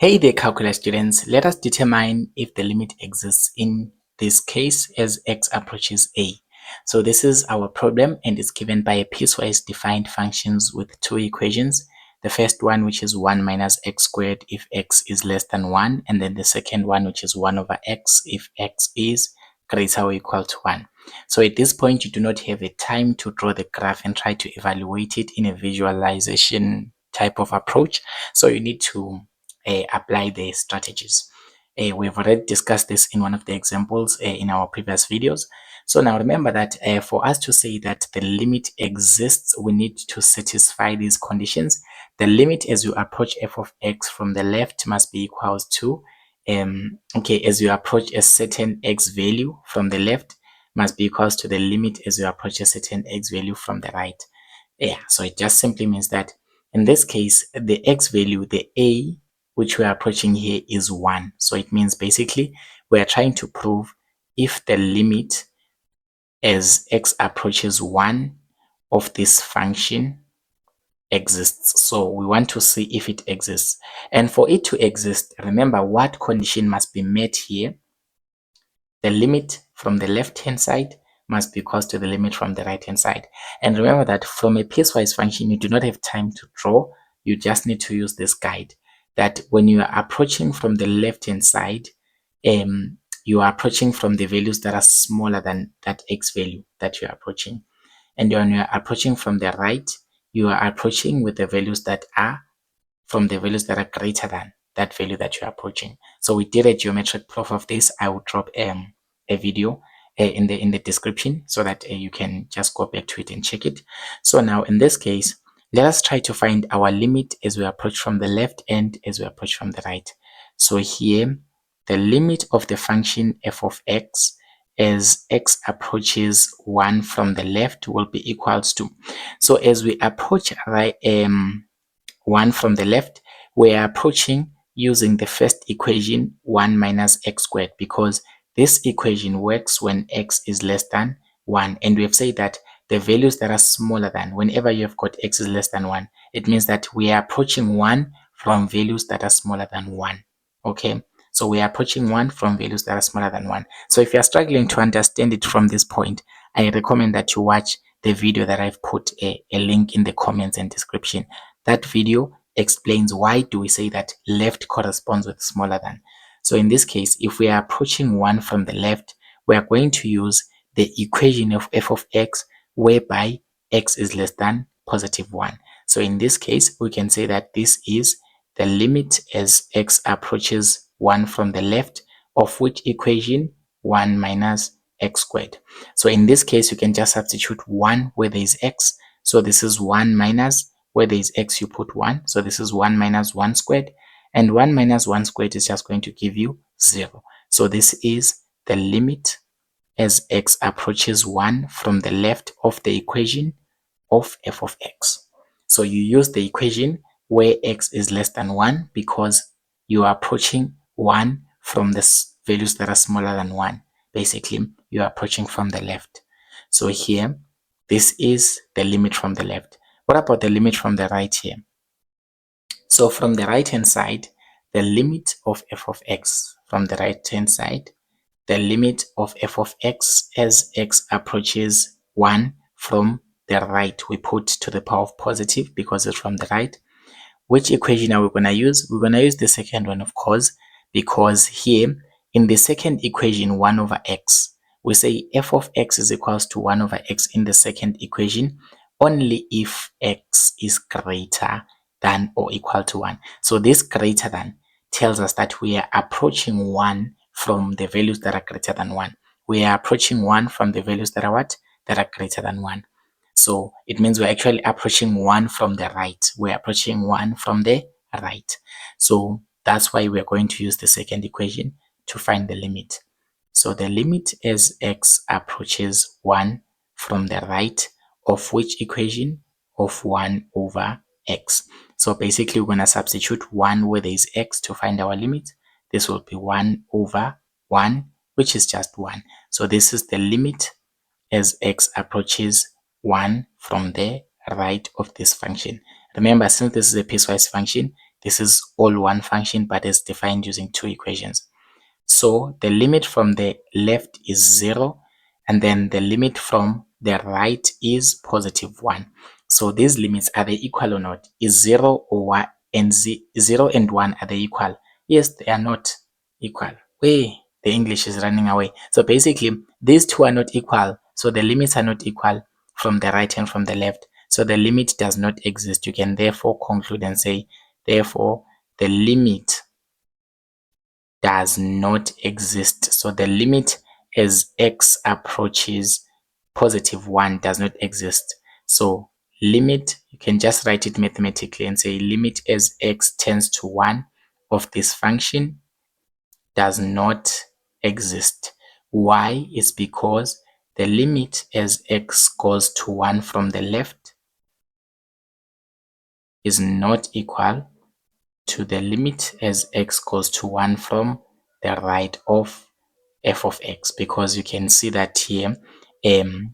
Hey there calculus students, let us determine if the limit exists in this case as x approaches a. So this is our problem and it's given by a piecewise defined functions with two equations. The first one which is 1 minus x squared if x is less than 1, and then the second one which is 1 over x if x is greater or equal to 1. So at this point you do not have a time to draw the graph and try to evaluate it in a visualization type of approach. So you need to apply the strategies. We've already discussed this in one of the examples in our previous videos. So now remember that for us to say that the limit exists, we need to satisfy these conditions. The limit as you approach f of x from the left must be equals to, as you approach a certain x value from the left must be equals to the limit as you approach a certain x value from the right. Yeah, so it just simply means that in this case, the x value, the a which we are approaching here is 1. So it means basically we are trying to prove if the limit as x approaches 1 of this function exists. So we want to see if it exists. And for it to exist, remember what condition must be met here. The limit from the left hand side must be equal to the limit from the right hand side. And remember that from a piecewise function, you do not have time to draw. You just need to use this guide, that when you are approaching from the left hand side, you are approaching from the values that are smaller than that x value that you are approaching. And when you are approaching from the right, you are approaching with the values that are from the values that are greater than that value that you're approaching. So we did a geometric proof of this. I will drop a video in the description so that you can just go back to it and check it. So now in this case, let us try to find our limit as we approach from the left and as we approach from the right. So here, the limit of the function f of x as x approaches 1 from the left will be equals to, so as we approach right 1 from the left, we are approaching using the first equation 1 minus x squared, because this equation works when x is less than 1, and we have said that the values that are smaller than, whenever you have got x is less than 1, it means that we are approaching 1 from values that are smaller than 1. Okay, so we are approaching 1 from values that are smaller than 1. So if you are struggling to understand it from this point, I recommend that you watch the video that I've put a link in the comments and description. That video explains why do we say that left corresponds with smaller than. So in this case, if we are approaching 1 from the left, we are going to use the equation of f of x whereby x is less than positive 1. So in this case, we can say that this is the limit as x approaches 1 from the left of which equation? 1 minus x squared. So in this case, you can just substitute 1 where there is x. So this is 1 minus, where there is x you put 1. So this is 1 minus 1 squared. And 1 minus 1 squared is just going to give you 0. So this is the limit as x approaches 1 from the left of the equation of f of x. So you use the equation where x is less than 1 because you are approaching 1 from the values that are smaller than 1. Basically, you are approaching from the left. So here, this is the limit from the left. What about the limit from the right here? So from the right hand side, the limit of f of x from the right hand side, the limit of f of x as x approaches 1 from the right, we put to the power of positive because it's from the right. Which equation are we going to use? We're going to use the second one, of course, because here in the second equation 1 over x, we say f of x is equals to 1 over x in the second equation only if x is greater than or equal to 1. So this greater than tells us that we are approaching 1 from the values that are greater than 1. We are approaching 1 from the values that are what? That are greater than 1. So it means we're actually approaching 1 from the right. We're approaching 1 from the right. So that's why we're going to use the second equation to find the limit. So the limit as x approaches 1 from the right of which equation? Of 1 over x. So basically we're going to substitute 1 where there is x to find our limit. This will be 1 over 1, which is just 1. So this is the limit as x approaches 1 from the right of this function. Remember, since this is a piecewise function, this is all one function, but it's defined using two equations. So the limit from the left is 0, and then the limit from the right is positive 1. So these limits, are they equal or not? Is 0 or 1 and 0 and 1, are they equal? Yes, they are not equal. Way, the English is running away. So basically, these two are not equal. So the limits are not equal from the right and from the left. So the limit does not exist. You can therefore conclude and say, therefore, the limit does not exist. So the limit as x approaches positive 1 does not exist. So limit, you can just write it mathematically and say limit as x tends to 1 of this function does not exist. Why? Is because the limit as x goes to 1 from the left is not equal to the limit as x goes to 1 from the right of f of x, because you can see that here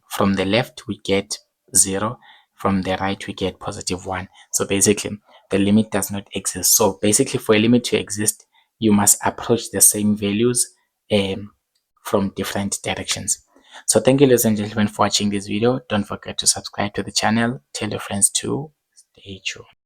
from the left we get 0, from the right we get positive 1. So basically the limit does not exist. So basically for a limit to exist, you must approach the same values from different directions. So thank you, ladies and gentlemen, for watching this video. Don't forget to subscribe to the channel. Tell your friends to stay tuned.